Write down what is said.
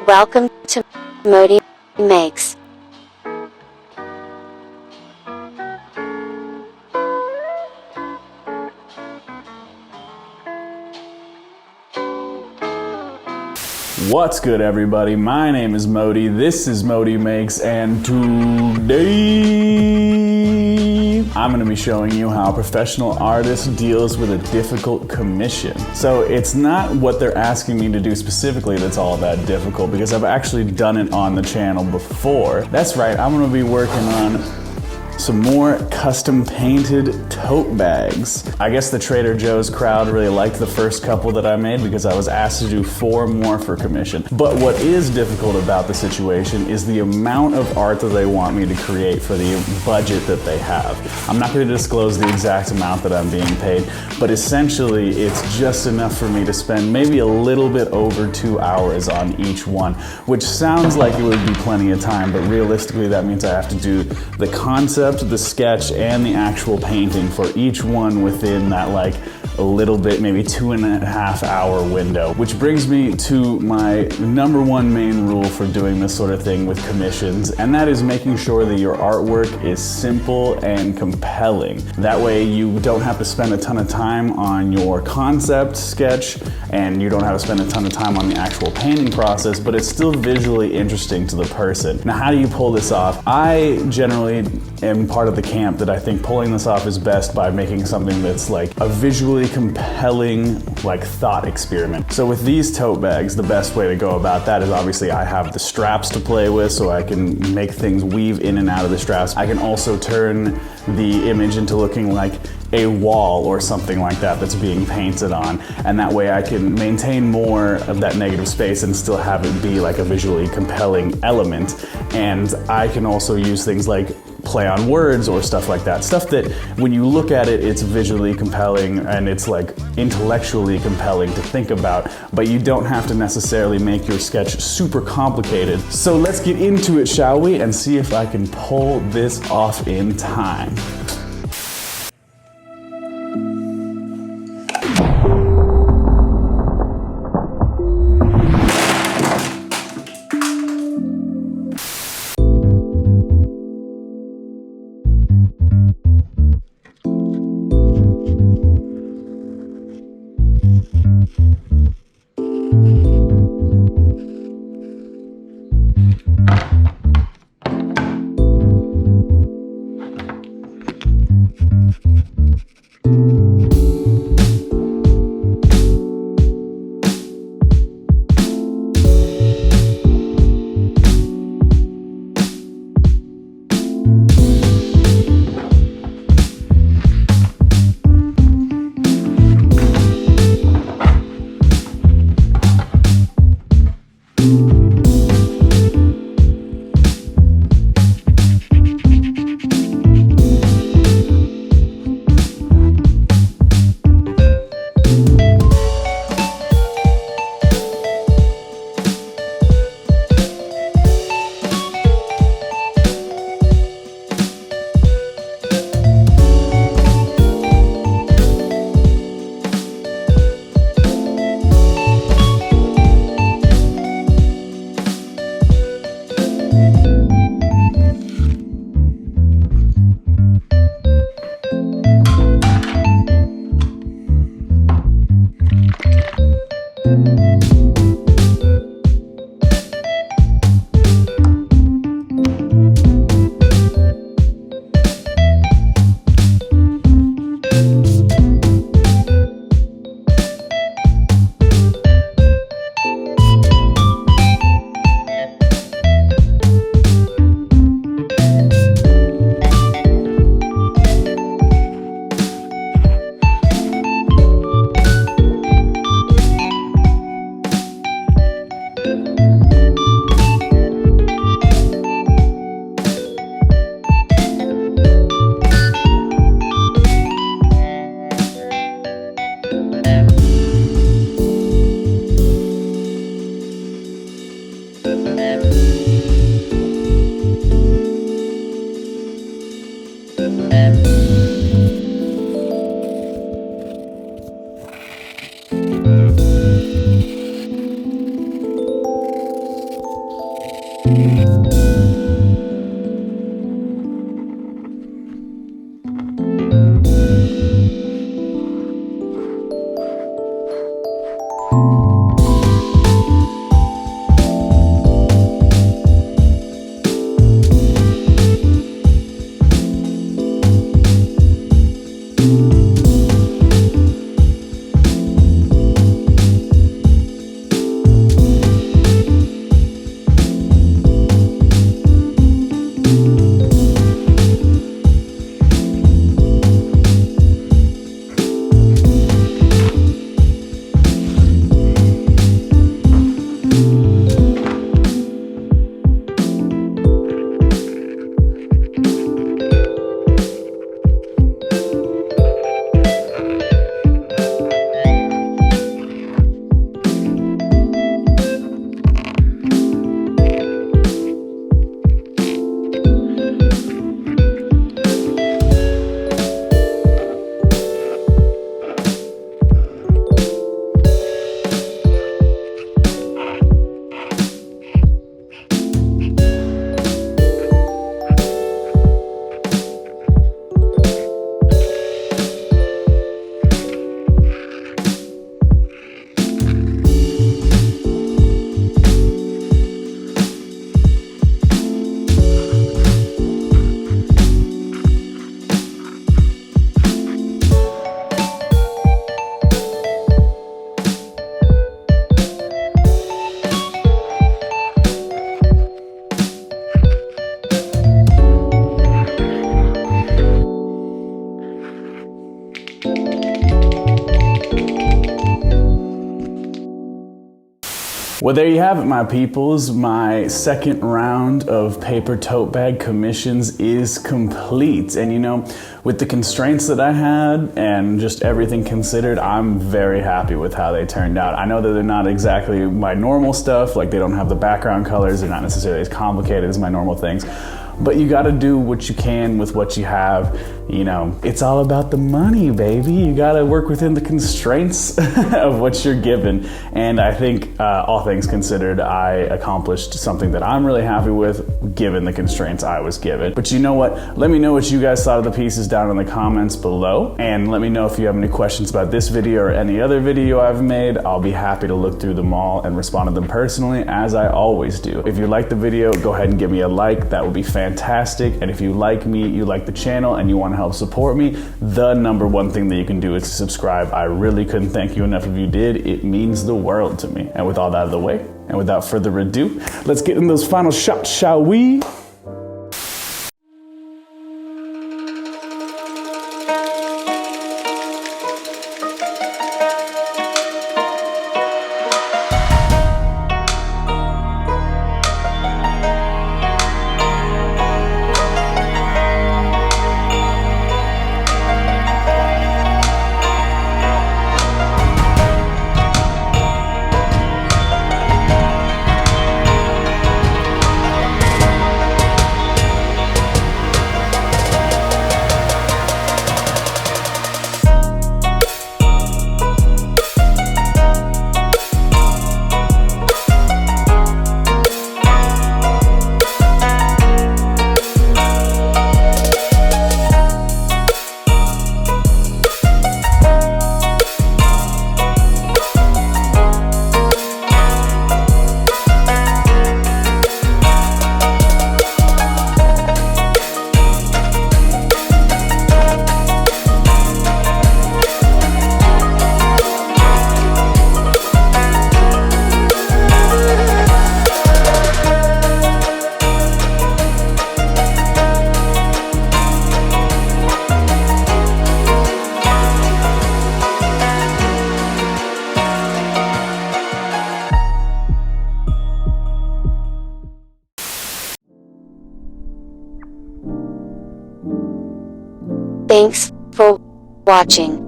Welcome to ModiMakes. What's good, everybody? My name is Modi, this is ModiMakes, and today I'm going to be showing you how a professional artist deals with a difficult commission. So it's not what they're asking me to do specifically that's all that difficult, because I've actually done it on the channel before. That's right, I'm going to be working on some more custom painted tote bags. I guess the Trader Joe's crowd really liked the first couple that I made because I was asked to do 4 more for commission. But what is difficult about the situation is the amount of art that they want me to create for the budget that they have. I'm not going to disclose the exact amount that I'm being paid, but essentially it's just enough for me to spend maybe a little bit over 2 hours on each one, which sounds like it would be plenty of time, but realistically that means I have to do the concept, the sketch, and the actual painting for each one within that like a little bit, maybe 2.5 hour window. Which brings me to my #1 main rule for doing this sort of thing with commissions, and that is making sure that your artwork is simple and compelling. That way you don't have to spend a ton of time on your concept sketch, and you don't have to spend a ton of time on the actual painting process, but it's still visually interesting to the person. Now, how do you pull this off? I generally am part of the camp that I think pulling this off is best by making something that's like a visually compelling like thought experiment. So with these tote bags, the best way to go about that is obviously I have the straps to play with, so I can make things weave in and out of the straps. I can also turn the image into looking like a wall or something like that that's being painted on, and that way I can maintain more of that negative space and still have it be like a visually compelling element. And I can also use things like play on words or stuff like that. Stuff that when you look at it, it's visually compelling and it's like intellectually compelling to think about, but you don't have to necessarily make your sketch super complicated. So let's get into it, shall we? And see if I can pull this off in time. Well, there you have it, my peoples. My second round of paper tote bag commissions is complete. And you know, with the constraints that I had and just everything considered, I'm very happy with how they turned out. I know that they're not exactly my normal stuff, like they don't have the background colors, they're not necessarily as complicated as my normal things. But you gotta do what you can with what you have. You know, it's all about the money, baby. You gotta work within the constraints of what you're given. And I think, all things considered, I accomplished something that I'm really happy with, given the constraints I was given. But you know what? Let me know what you guys thought of the pieces down in the comments below. And let me know if you have any questions about this video or any other video I've made. I'll be happy to look through them all and respond to them personally, as I always do. If you like the video, go ahead and give me a like. That would be fantastic. And if you like me, you like the channel, and you want to help support me, the number one thing that you can do is to subscribe. I really couldn't thank you enough if you did. It means the world to me. And with all that out of the way, and without further ado, let's get in those final shots, shall we? Thanks for watching.